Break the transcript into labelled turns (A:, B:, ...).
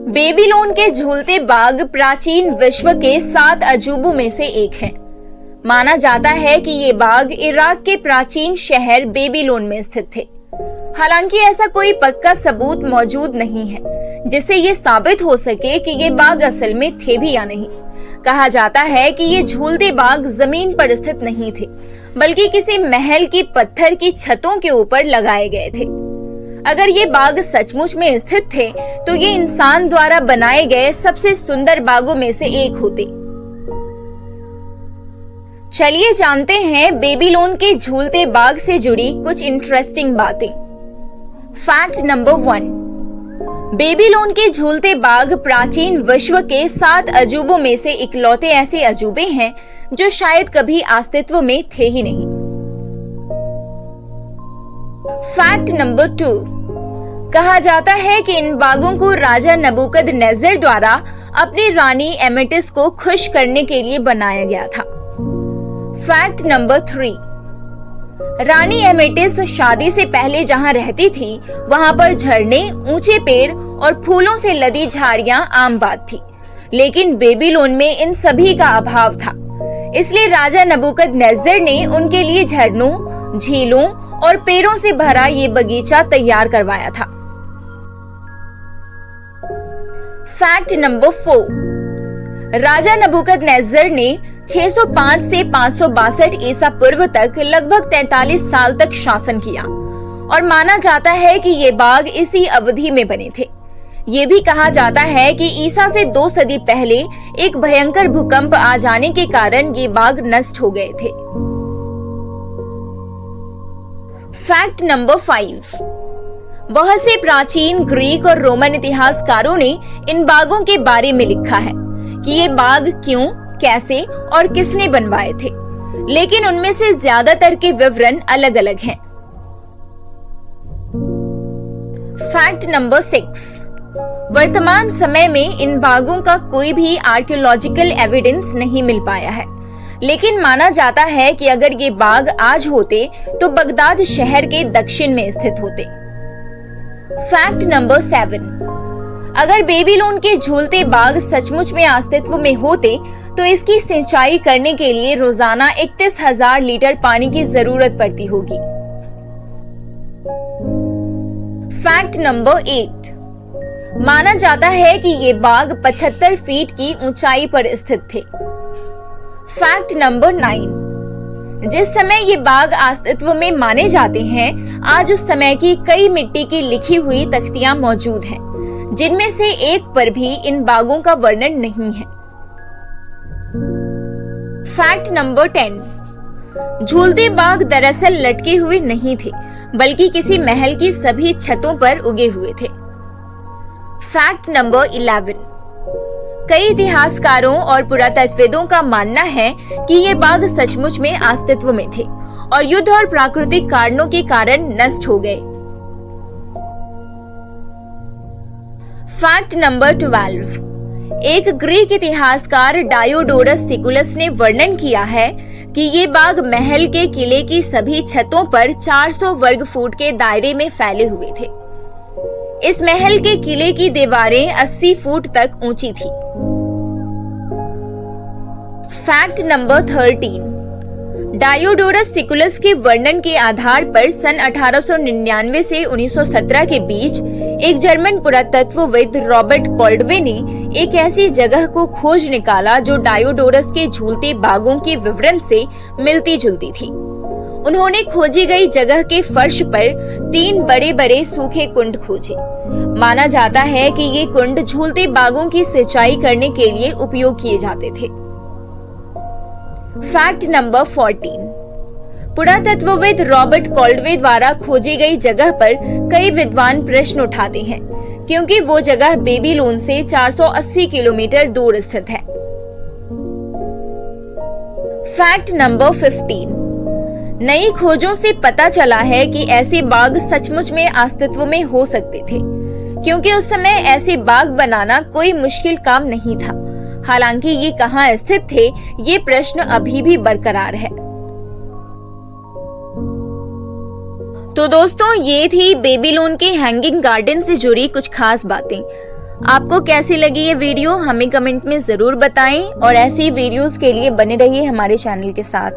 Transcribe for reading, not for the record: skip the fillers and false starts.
A: Babylon के झूलते बाग प्राचीन विश्व के 7 अजूबों में से एक है। माना जाता है कि ये बाग इराक के प्राचीन शहर बेबीलोन में स्थित थे। हालांकि ऐसा कोई पक्का सबूत मौजूद नहीं है जिससे ये साबित हो सके कि ये बाग असल में थे भी या नहीं। कहा जाता है कि ये झूलते बाग जमीन पर स्थित नहीं थे, बल्कि किसी महल की पत्थर की छतों के ऊपर लगाए गए थे। अगर ये बाग सचमुच में स्थित थे तो ये इंसान द्वारा बनाए गए सबसे सुंदर बागों में से एक होते। चलिए जानते हैं बेबीलोन के झूलते बाग से जुड़ी कुछ इंटरेस्टिंग बातें। फैक्ट नंबर 1, बेबीलोन के झूलते बाग प्राचीन विश्व के 7 अजूबों में से इकलौते ऐसे अजूबे हैं जो शायद कभी अस्तित्व में थे ही नहीं। फैक्ट नंबर 2, कहा जाता है कि इन बागों को राजा नबूकदनेस्सर द्वारा अपनी रानी एमेटिस को खुश करने के लिए बनाया गया था। फैक्ट नंबर 3, रानी एमेटिस शादी से पहले जहां रहती थी वहां पर झरने, ऊंचे पेड़ और फूलों से लदी झाड़ियां आम बात थी, लेकिन बेबीलोन में इन सभी का अभाव था। इसलिए राजा नबूकदनेस्सर ने उनके लिए झरनों, झीलों और पेड़ों से भरा ये बगीचा तैयार करवाया था। फैक्ट नंबर 4, राजा नबूकदनेस्सर ने 605 से 562 ईसा पूर्व तक लगभग 43 साल तक शासन किया और माना जाता है कि ये बाग इसी अवधि में बने थे। ये भी कहा जाता है कि ईसा से 2 सदी पहले एक भयंकर भूकंप आ जाने के कारण ये बाग नष्ट हो गए थे। फैक्ट नंबर 5, बहुत से प्राचीन ग्रीक और रोमन इतिहासकारों ने इन बागों के बारे में लिखा है कि ये बाग क्यों, कैसे और किसने बनवाए थे, लेकिन उनमें से ज्यादातर के विवरण अलग अलग हैं। फैक्ट नंबर 6, वर्तमान समय में इन बागों का कोई भी आर्कियोलॉजिकल एविडेंस नहीं मिल पाया है, लेकिन माना जाता है कि अगर ये बाग आज होते तो बगदाद शहर के दक्षिण में स्थित होते। फैक्ट नंबर 7, अगर बेबीलोन के झूलते बाग सचमुच में अस्तित्व में होते तो इसकी सिंचाई करने के लिए रोजाना 31,000 लीटर पानी की जरूरत पड़ती होगी। फैक्ट नंबर 8, माना जाता है कि ये बाग 75 फीट की ऊंचाई पर स्थित थे। फैक्ट नंबर 9, जिस समय ये बाग अस्तित्व में माने जाते हैं, आज उस समय की कई मिट्टी की लिखी हुई तख्तियां मौजूद हैं, जिनमें से एक पर भी इन बागों का वर्णन नहीं है। फैक्ट नंबर 10, झूलते बाग दरअसल लटके हुए नहीं थे, बल्कि किसी महल की सभी छतों पर उगे हुए थे। फैक्ट नंबर 11, कई इतिहासकारों और पुरातत्वविदों का मानना है कि ये बाग सचमुच में अस्तित्व में थे और युद्ध और प्राकृतिक कारणों के कारण नष्ट हो गए। फैक्ट नंबर 12, एक ग्रीक इतिहासकार डायोडोरस सिकुलस ने वर्णन किया है कि ये बाग महल के किले की सभी छतों पर 400 वर्ग फुट के दायरे में फैले हुए थे। इस महल के किले की दीवारें 80 फुट तक ऊंची थी। फैक्ट नंबर 13, डायोडोरस सिकुलस के वर्णन के आधार पर सन 1899 से 1917 के बीच एक जर्मन पुरातत्वविद रॉबर्ट कॉल्डवे ने एक ऐसी जगह को खोज निकाला जो डायोडोरस के झूलते बागों के विवरण से मिलती जुलती थी। उन्होंने खोजी गई जगह के फर्श पर 3 बड़े बड़े सूखे कुंड खोजे। माना जाता है कि ये कुंड झूलते बागों की सिंचाई करने के लिए उपयोग किए जाते थे। फैक्ट नंबर 14, पुरातत्वविद रॉबर्ट कॉल्डवे द्वारा खोजी गई जगह पर कई विद्वान प्रश्न उठाते हैं, क्योंकि वो जगह बेबीलोन से 480 किलोमीटर दूर स्थित है। फैक्ट नंबर 15, नई खोजों से पता चला है कि ऐसे बाग सचमुच में अस्तित्व में हो सकते थे, क्योंकि उस समय ऐसे बाग बनाना कोई मुश्किल काम नहीं था। हालांकि ये कहां स्थित थे, ये प्रश्न अभी भी बरकरार है। तो दोस्तों, ये थी बेबीलोन के हैंगिंग गार्डन से जुड़ी कुछ खास बातें। आपको कैसी लगी ये वीडियो हमें कमेंट में जरूर बताएं और ऐसी वीडियोस के लिए बने रहिए हमारे चैनल के साथ।